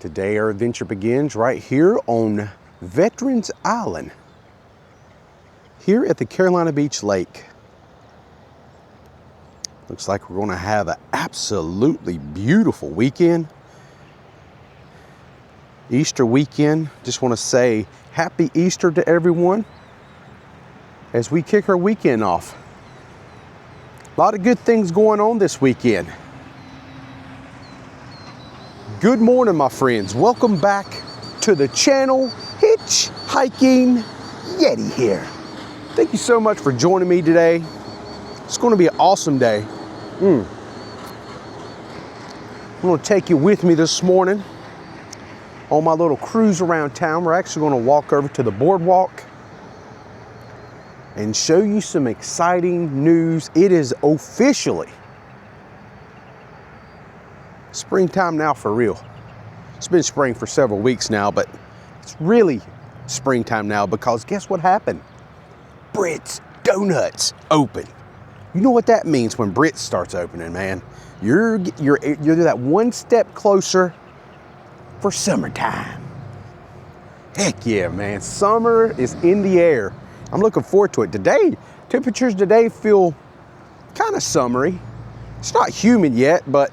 Today our adventure begins right here on Veterans Island, here at the Carolina Beach Lake. Looks like we're going to have an absolutely beautiful weekend. Easter weekend. Just want to say happy Easter to everyone as we kick our weekend off. A lot of good things going on this weekend. Good morning, my friends. Welcome back to the channel. Hitch Hiking Yeti here. Thank you so much for joining me today. It's going to be an awesome day. I'm going to take you with me this morning on my little cruise around town. We're actually going to walk over to the Boardwalk and show you some exciting news. It is officially springtime now for real. It's been spring for several weeks now, but it's really springtime now because guess what happened? Britz Donuts open. You know what that means when Britz starts opening, man. You're that one step closer for summertime. Heck yeah, man. Summer is in the air. I'm looking forward to it. Today, temperatures today feel kind of summery. It's not humid yet, but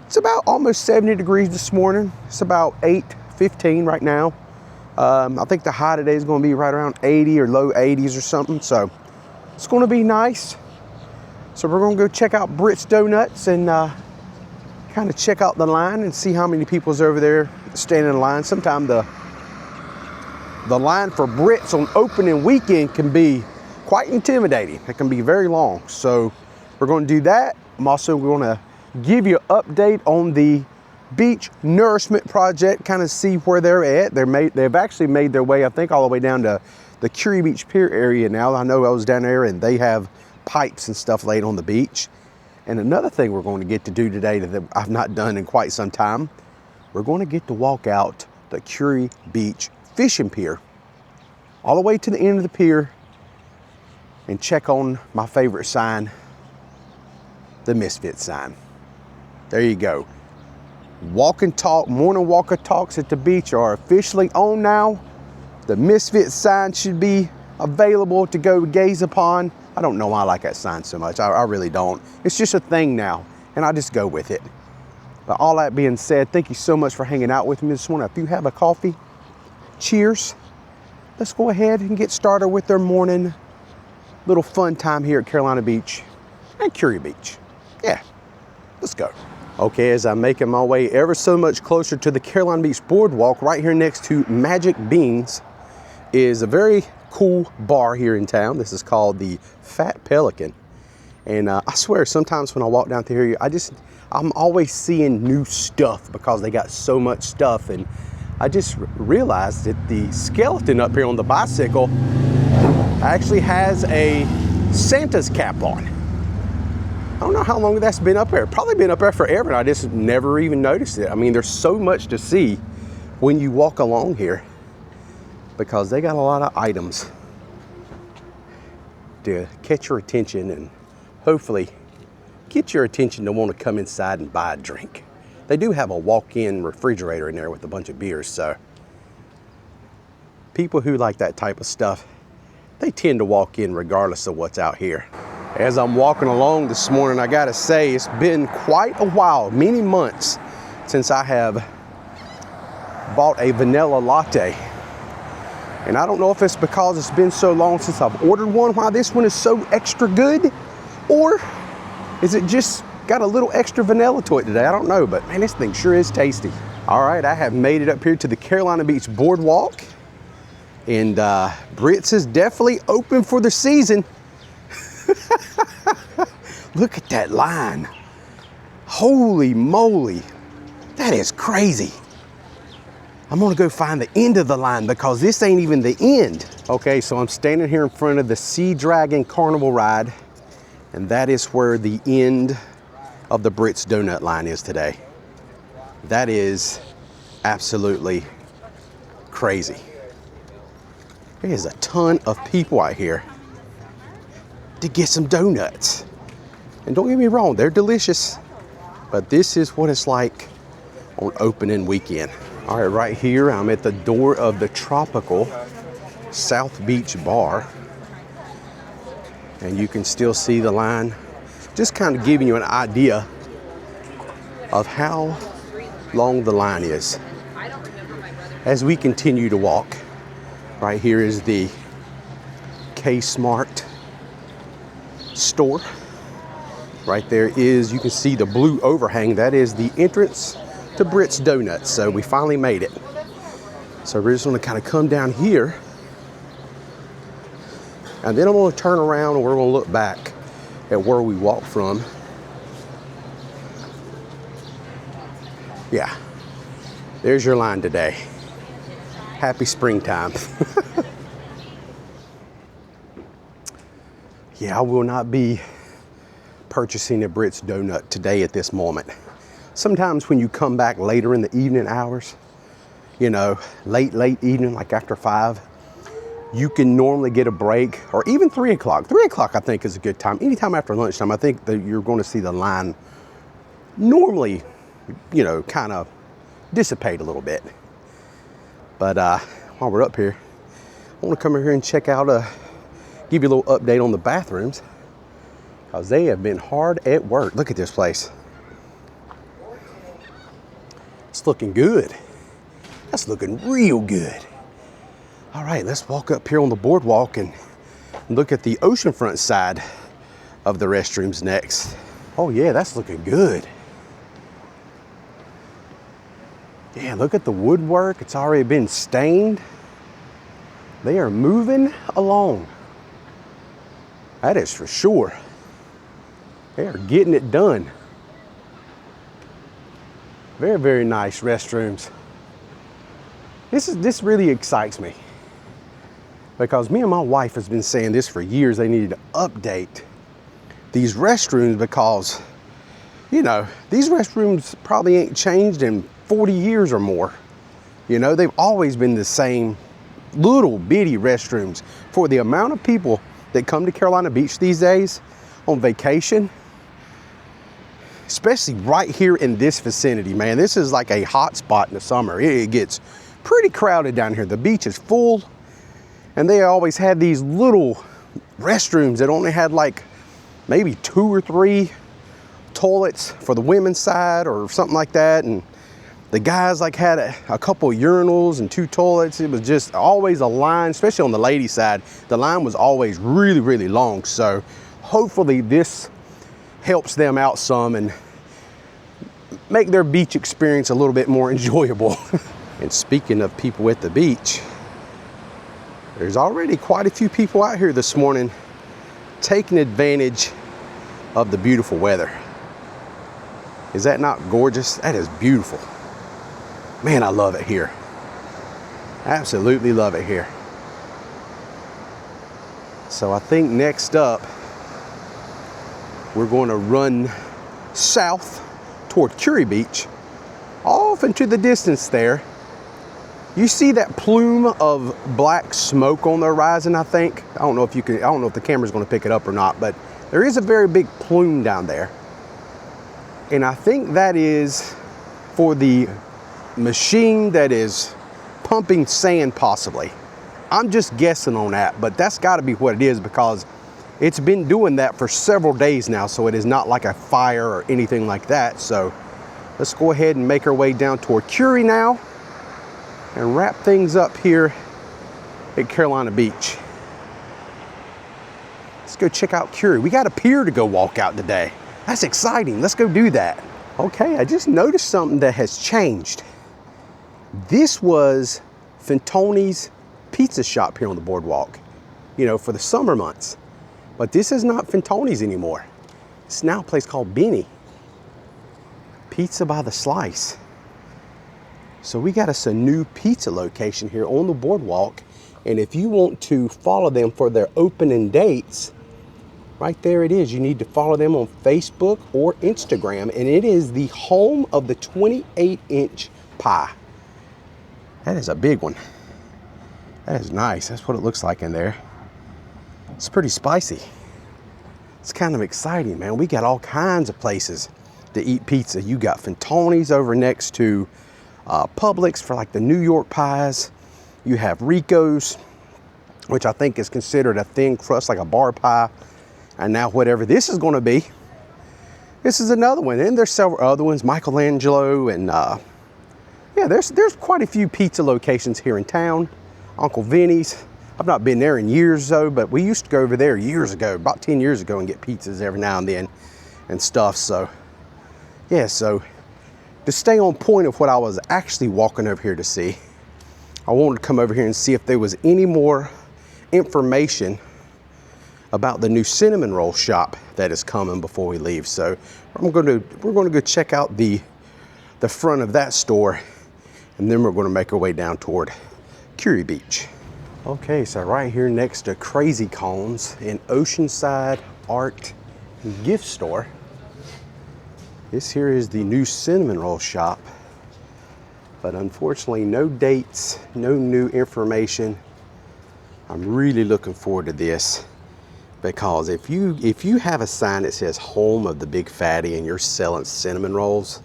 it's about almost 70 degrees this morning. It's about 8:15 right now. I think the high today is going to be right around 80 or low 80s or something. So it's going to be nice. So we're going to go check out Britz Donuts and kind of check out the line and see how many people's over there standing in line. Sometimes the line for Britz on opening weekend can be quite intimidating. It can be very long. So we're going to do that. I'm also going to give you an update on the beach nourishment project, kind of see where they're at. They've actually made their way, I think, all the way down to the Kure Beach Pier area now. I know I was down there and they have pipes and stuff laid on the beach. And another thing we're going to get to do today that I've not done in quite some time, we're going to get to walk out the Kure Beach fishing pier all the way to the end of the pier and check on my favorite sign, the Misfit sign. There you go. Walk and talk, morning walker talks at the beach are officially on now. The Misfit sign should be available to go gaze upon. I don't know why I like that sign so much. I really don't. It's just a thing now, and I just go with it. But all that being said, thank you so much for hanging out with me this morning. If you have a coffee, cheers. Let's go ahead and get started with their morning little fun time here at Carolina Beach and Kure Beach. Yeah, let's go. Okay, as I'm making my way ever so much closer to the Carolina Beach Boardwalk, right here next to Magic Beans is a very cool bar here in town. This is called the Fat Pelican. And I swear, sometimes when I walk down through here, I'm always seeing new stuff because they got so much stuff. And I just realized that the skeleton up here on the bicycle actually has a Santa's cap on. I don't know how long that's been up there. Probably been up there forever, and I just never even noticed it. I mean, there's so much to see when you walk along here because they got a lot of items to catch your attention and hopefully get your attention to want to come inside and buy a drink. They do have a walk-in refrigerator in there with a bunch of beers, so people who like that type of stuff, they tend to walk in regardless of what's out here. As I'm walking along this morning, I gotta say, it's been quite a while, many months, since I have bought a vanilla latte. And I don't know if it's because it's been so long since I've ordered one, why this one is so extra good, or is it just got a little extra vanilla to it today? I don't know, but man, this thing sure is tasty. All right, I have made it up here to the Carolina Beach Boardwalk, and Britz is definitely open for the season. Look at that line. Holy moly, that is crazy. I'm gonna go find the end of the line because this ain't even the end. Okay, so I'm standing here in front of the Sea Dragon Carnival ride, and that is where the end of the Britz Donut line is today. That is absolutely crazy. There is a ton of people out here to get some donuts. And don't get me wrong, they're delicious, but this is what it's like on opening weekend. All right, right here, I'm at the door of the Tropical South Beach Bar. And you can still see the line, just kind of giving you an idea of how long the line is. As we continue to walk, right here is the K-Smart store. Right there is, you can see the blue overhang. That is the entrance to Britz Donuts. So we finally made it. So we're just gonna kind of come down here, and then I'm gonna turn around and we're gonna look back at where we walked from. Yeah, there's your line today. Happy springtime. Yeah, I will not be purchasing a Britz donut today at this moment. Sometimes when you come back later in the evening hours, you know, late evening, like after 5, you can normally get a break, or even 3 o'clock. 3 o'clock I think is a good time. Anytime after lunchtime, I think that you're going to see the line normally, you know, kind of dissipate a little bit. But while we're up here, I want to come in here and check out, give you a little update on the bathrooms, because they have been hard at work. Look at this place. It's looking good. That's looking real good. All right, let's walk up here on the boardwalk and look at the oceanfront side of the restrooms next. Oh yeah, that's looking good. Yeah, look at the woodwork. It's already been stained. They are moving along. That is for sure. They are getting it done. Very, very nice restrooms. This really excites me, because me and my wife has been saying this for years. They needed to update these restrooms because, you know, these restrooms probably ain't changed in 40 years or more. You know, they've always been the same little bitty restrooms. For the amount of people that come to Carolina Beach these days on vacation, especially right here in this vicinity, man, this is like a hot spot in the summer. It gets pretty crowded down here. The beach is full, and they always had these little restrooms that only had like maybe 2 or 3 toilets for the women's side or something like that, and the guys like had a couple of urinals and 2 toilets. It was just always a line, especially on the ladies' side. The line was always really, really long. So hopefully this helps them out some and make their beach experience a little bit more enjoyable. And speaking of people at the beach, there's already quite a few people out here this morning taking advantage of the beautiful weather. Is that not gorgeous? That is beautiful. Man, I love it here. Absolutely love it here. So I think next up, we're going to run south toward Kure Beach, off into the distance there. You see that plume of black smoke on the horizon, I think? I don't know if the camera's gonna pick it up or not, but there is a very big plume down there. And I think that is for the machine that is pumping sand, possibly. I'm just guessing on that, but that's gotta be what it is, because it's been doing that for several days now, so it is not like a fire or anything like that. So let's go ahead and make our way down toward Kure now and wrap things up here at Carolina Beach. Let's go check out Kure. We got a pier to go walk out today. That's exciting. Let's go do that. Okay, I just noticed something that has changed. This was Fantoni's pizza shop here on the boardwalk, you know, for the summer months. But this is not Fantoni's anymore. It's now a place called Benny. Pizza by the slice. So we got us a new pizza location here on the boardwalk. And if you want to follow them for their opening dates, right there it is. You need to follow them on Facebook or Instagram. And it is the home of the 28-inch pie. That is a big one. That is nice. That's what it looks like in there. It's pretty spicy. It's kind of exciting, man. We got all kinds of places to eat pizza. You got Fantoni's over next to Publix for like the New York pies. You have Rico's, which I think is considered a thin crust, like a bar pie. And now whatever this is going to be, this is another one. And there's several other ones, Michelangelo, and yeah, there's quite a few pizza locations here in town. Uncle Vinny's. I've not been there in years though, but we used to go over there years ago, about 10 years ago, and get pizzas every now and then and stuff. So yeah, so to stay on point of what I was actually walking over here to see, I wanted to come over here and see if there was any more information about the new cinnamon roll shop that is coming before we leave. So we're going to go check out the front of that store, and then we're going to make our way down toward Kure Beach. Okay, so right here next to Crazy Cones in Oceanside Art and Gift Store, this here is the new cinnamon roll shop, but unfortunately no dates, no new information. I'm really looking forward to this, because if you have a sign that says home of the big fatty and you're selling cinnamon rolls,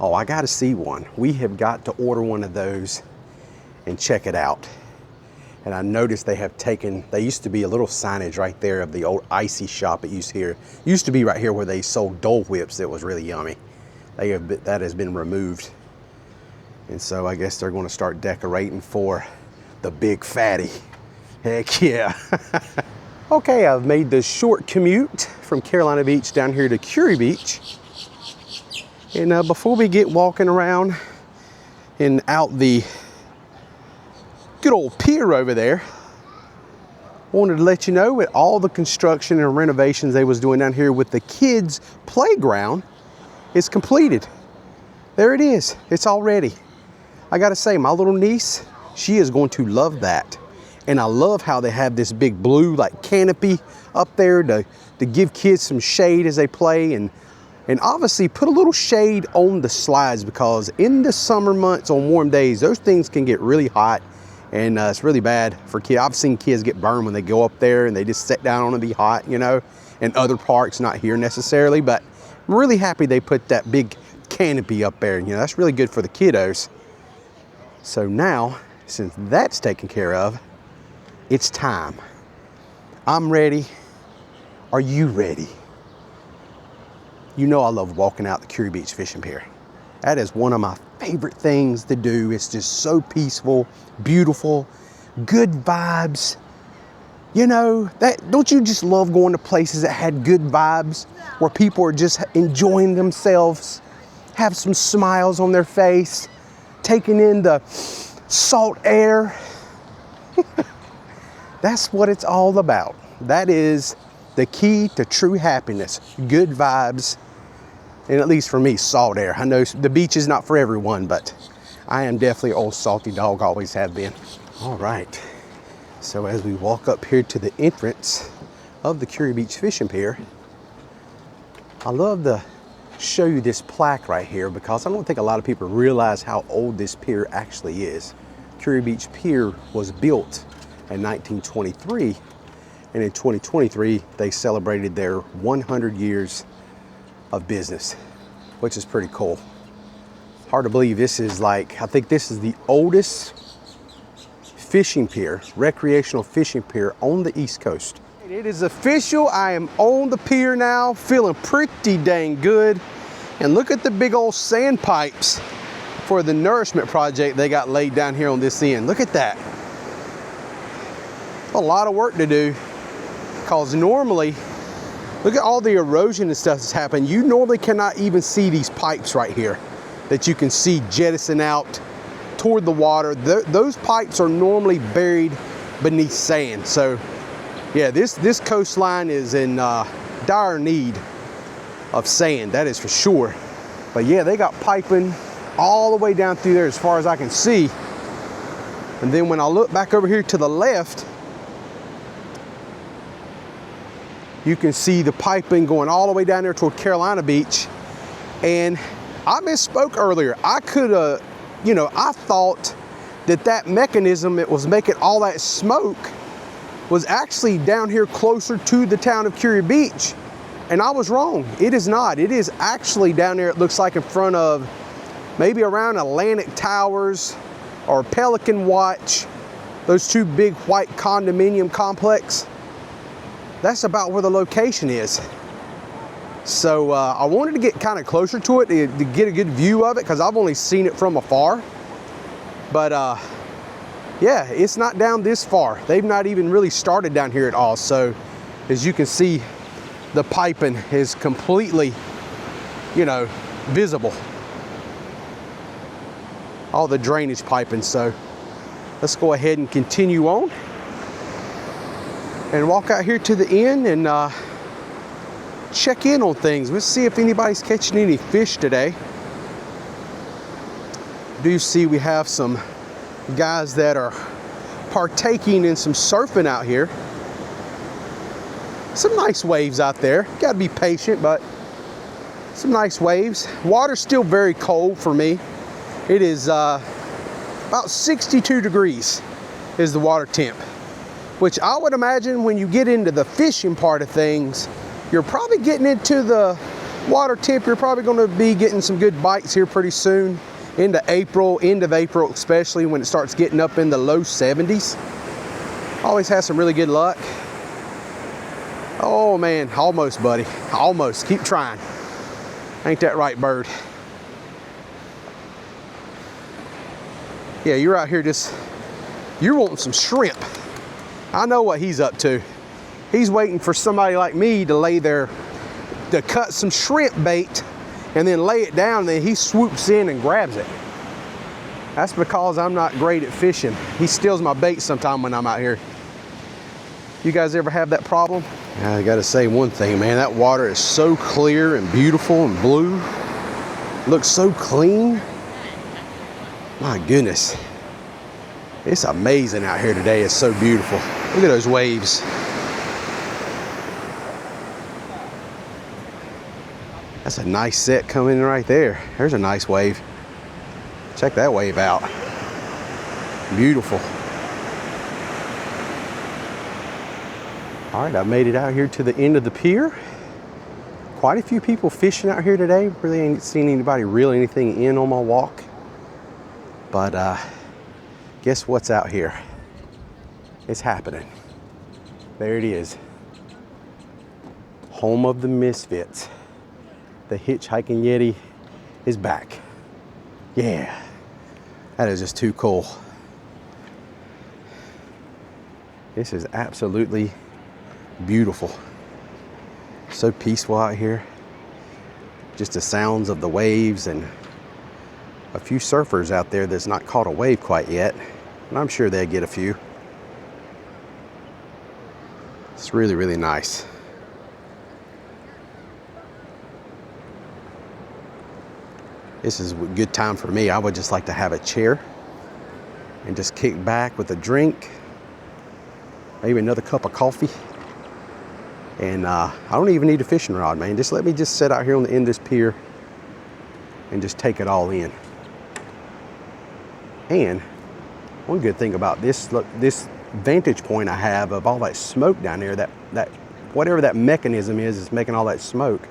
oh, I got to see one. We have got to order one of those and check it out. And I noticed they used to be a little signage right there of the old icy shop. It used to be right here where they sold Dole Whips that was really yummy. That has been removed. And so I guess they're going to start decorating for the big fatty. Heck yeah. Okay, I've made the short commute from Carolina Beach down here to Kure Beach. And before we get walking around and out the good old pier over there, I wanted to let you know that all the construction and renovations they was doing down here with the kids' playground is completed. There it is. It's all ready. I gotta say, my little niece, she is going to love that. And I love how they have this big blue like canopy up there to give kids some shade as they play, and obviously put a little shade on the slides, because in the summer months on warm days, those things can get really hot, and it's really bad for kids. I've seen kids get burned when they go up there and they just sit down on it and be hot, you know, and other parks, not here necessarily, but I'm really happy they put that big canopy up there. You know, that's really good for the kiddos. So now, since that's taken care of, it's time. I'm ready. Are you ready? You know I love walking out the Kure Beach fishing pier. That is one of my favorite things to do. It's just so peaceful, beautiful, good vibes. You know, don't you just love going to places that had good vibes, where people are just enjoying themselves, have some smiles on their face, taking in the salt air? That's what it's all about. That is the key to true happiness, good vibes, and at least for me, salt air. I know the beach is not for everyone, but I am definitely an old salty dog, always have been. All right, so as we walk up here to the entrance of the Kure Beach fishing pier, I love to show you this plaque right here, because I don't think a lot of people realize how old this pier actually is. Kure Beach Pier was built in 1923, and in 2023 they celebrated their 100 years of business, which is pretty cool. Hard to believe this is I think this is the oldest fishing pier, recreational fishing pier on the East Coast. It is official. I am on the pier now, feeling pretty dang good. And look at the big old sand pipes for the nourishment project they got laid down here on this end. Look at that. A lot of work to do, because normally, look at all the erosion and stuff that's happened. You normally cannot even see these pipes right here that you can see jettison out toward the water. Those pipes are normally buried beneath sand. So yeah, this coastline is in dire need of sand, that is for sure. But yeah, they got piping all the way down through there as far as I can see. And then when I look back over here to the left, you can see the piping going all the way down there toward Carolina Beach. And I misspoke earlier. I could have, you know, I thought that mechanism that was making all that smoke was actually down here closer to the town of Kure Beach. And I was wrong. It is not. It is actually down there, it looks like in front of maybe around Atlantic Towers or Pelican Watch, those two big white condominium complex. That's about where the location is. So I wanted to get kind of closer to it to get a good view of it, because I've only seen it from afar. But yeah, it's not down this far. They've not even really started down here at all. So as you can see, the piping is completely, you know, visible. All the drainage piping. So let's go ahead and continue on and walk out here to the end and check in on things. Let's see if anybody's catching any fish today. Do see we have some guys that are partaking in some surfing out here. Some nice waves out there. Gotta be patient, but some nice waves. Water's still very cold for me. It is about 62 degrees is the water temp, which I would imagine when you get into the fishing part of things, you're probably getting into the water temp. You're probably going to be getting some good bites here pretty soon into April, end of April, especially when it starts getting up in the low 70s. Always has some really good luck. Oh man, almost, buddy. Almost. Keep trying. Ain't that right, bird? Yeah, you're out here you're wanting some shrimp. I know what he's up to. He's waiting for somebody like me to cut some shrimp bait and then lay it down, and then he swoops in and grabs it. That's because I'm not great at fishing. He steals my bait sometime when I'm out here. You guys ever have that problem? I gotta say one thing, man, that water is so clear and beautiful and blue. Looks so clean. My goodness. It's amazing out here today. It's so beautiful. Look at those waves. That's a nice set coming in right there. There's a nice wave. Check that wave out. Beautiful. All right, I made it out here to the end of the pier. Quite a few people fishing out here today. Really ain't seen anybody reel anything in on my walk. But guess what's out here? It's happening. There it is. Home of the Misfits. The hitchhiking Yeti is back. Yeah, that is just too cool. This is absolutely beautiful. So peaceful out here. Just the sounds of the waves and a few surfers out there that's not caught a wave quite yet. And I'm sure they'll get a few. It's really, really nice. This is a good time for me. I would just like to have a chair and just kick back with a drink, maybe another cup of coffee. And I don't even need a fishing rod, man. Just let me just sit out here on the end of this pier and just take it all in. And one good thing about this, look, this vantage point I have of all that smoke down there, that whatever that mechanism is making all that smoke.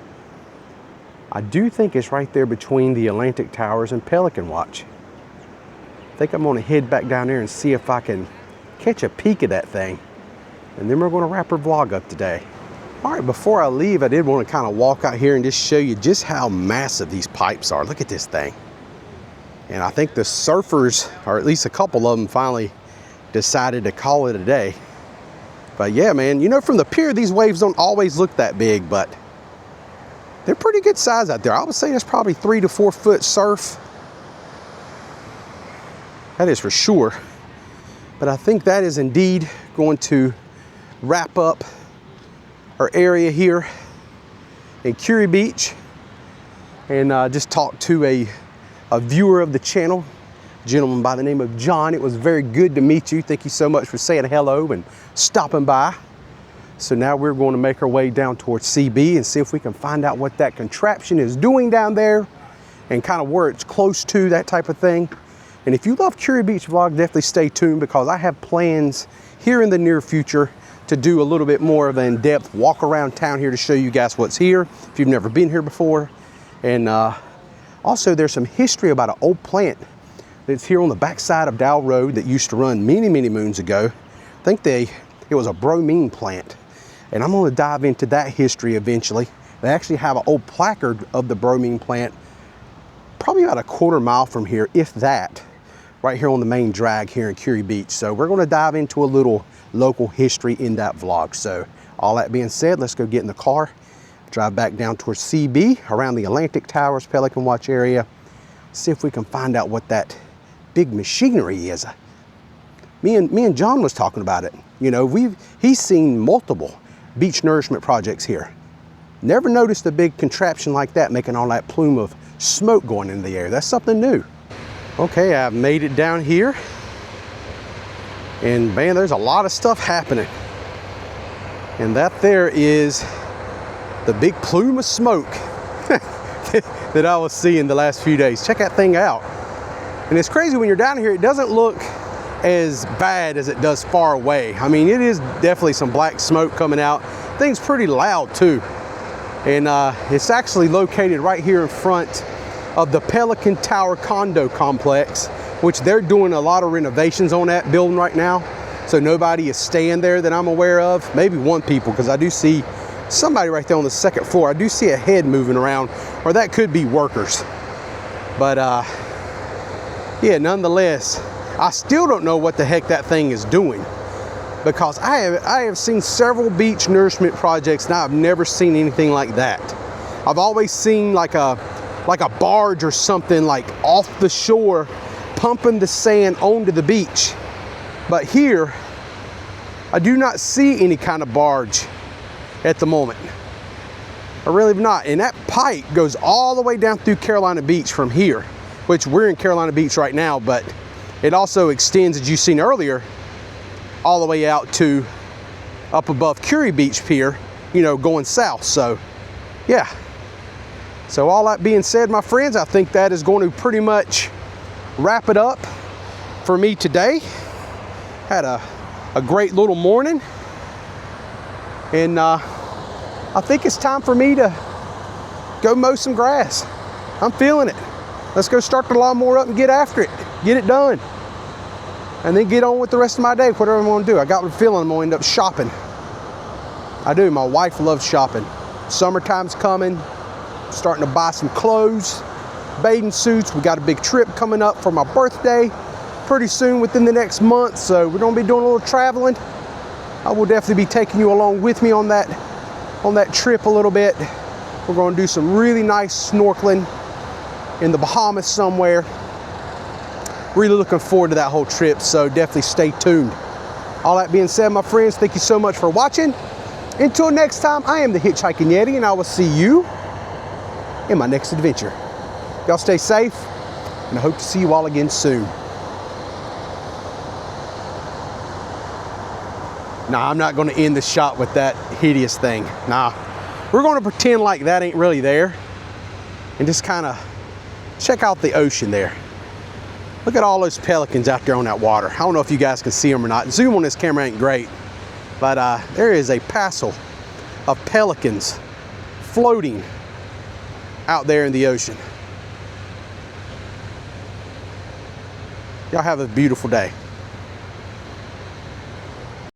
I do think it's right there between the Atlantic Towers and Pelican Watch. I think I'm gonna head back down there and see if I can catch a peek at that thing. And then we're gonna wrap our vlog up today. All right, before I leave, I did wanna kind of walk out here and just show you just how massive these pipes are. Look at this thing. And I think the surfers, or at least a couple of them, finally decided to call it a day. But yeah, man, you know, from the pier, these waves don't always look that big, but they're pretty good size out there. I would say that's probably 3 to 4 foot surf. That is for sure. But I think that is indeed going to wrap up our area here in Kure Beach. And just talk to a viewer of the channel, a gentleman by the name of John. It was very good to meet you. Thank you so much for saying hello and stopping by. So now we're going to make our way down towards CB and see if we can find out what that contraption is doing down there and kind of where it's close to, that type of thing. And if you love Kure Beach vlog, definitely stay tuned, because I have plans here in the near future to do a little bit more of an in-depth walk around town here to show you guys what's here if you've never been here before. And also there's some history about an old plant that's here on the backside of Dow Road that used to run many, many moons ago. I think it was a bromine plant. And I'm gonna dive into that history eventually. They actually have an old placard of the bromine plant, probably about a quarter mile from here, if that, right here on the main drag here in Kure Beach. So we're gonna dive into a little local history in that vlog. So all that being said, let's go get in the car, drive back down towards CB, around the Atlantic Towers, Pelican Watch area, see if we can find out what that big machinery is. Me and John was talking about it. You know, he's seen multiple beach nourishment projects here. Never noticed a big contraption like that making all that plume of smoke going into the air. That's something new. Okay, I've made it down here. And man, there's a lot of stuff happening. And that there is the big plume of smoke that I was seeing the last few days. Check that thing out. And it's crazy when you're down here, it doesn't look as bad as it does far away. I mean, it is definitely some black smoke coming out. Thing's pretty loud too. And it's actually located right here in front of the Pelican Tower condo complex, which they're doing a lot of renovations on that building right now. So nobody is staying there that I'm aware of. Maybe one people, because I do see somebody right there on the second floor. I do see a head moving around, or that could be workers. But yeah, nonetheless, I still don't know what the heck that thing is doing, because I have seen several beach nourishment projects and I've never seen anything like that. I've always seen like a barge or something like off the shore pumping the sand onto the beach. But here, I do not see any kind of barge at the moment. I really have not. And that pipe goes all the way down through Carolina Beach from here, which we're in Carolina Beach right now, but it also extends, as you've seen earlier, all the way out to up above Kure Beach Pier, you know, going south. So yeah. So all that being said, my friends, I think that is going to pretty much wrap it up for me today. Had a great little morning. And I think it's time for me to go mow some grass. I'm feeling it. Let's go start the lawnmower up and get after it. Get it done. And then get on with the rest of my day, whatever I'm gonna do. I got the feeling I'm gonna end up shopping. I do, my wife loves shopping. Summertime's coming, starting to buy some clothes, bathing suits. We got a big trip coming up for my birthday pretty soon, within the next month. So we're gonna be doing a little traveling. I will definitely be taking you along with me on that trip a little bit. We're gonna do some really nice snorkeling in the Bahamas somewhere. Really looking forward to that whole trip, so definitely stay tuned. All that being said, my friends, thank you so much for watching. Until next time, I am the Hitchhiking Yeti, and I will see you in my next adventure. Y'all stay safe, and I hope to see you all again soon. Nah, I'm not gonna end the shot with that hideous thing. Nah, we're gonna pretend like that ain't really there, and just kinda check out the ocean there. Look at all those pelicans out there on that water. I don't know if you guys can see them or not. Zoom on this camera ain't great, but there is a passel of pelicans floating out there in the ocean. Y'all have a beautiful day.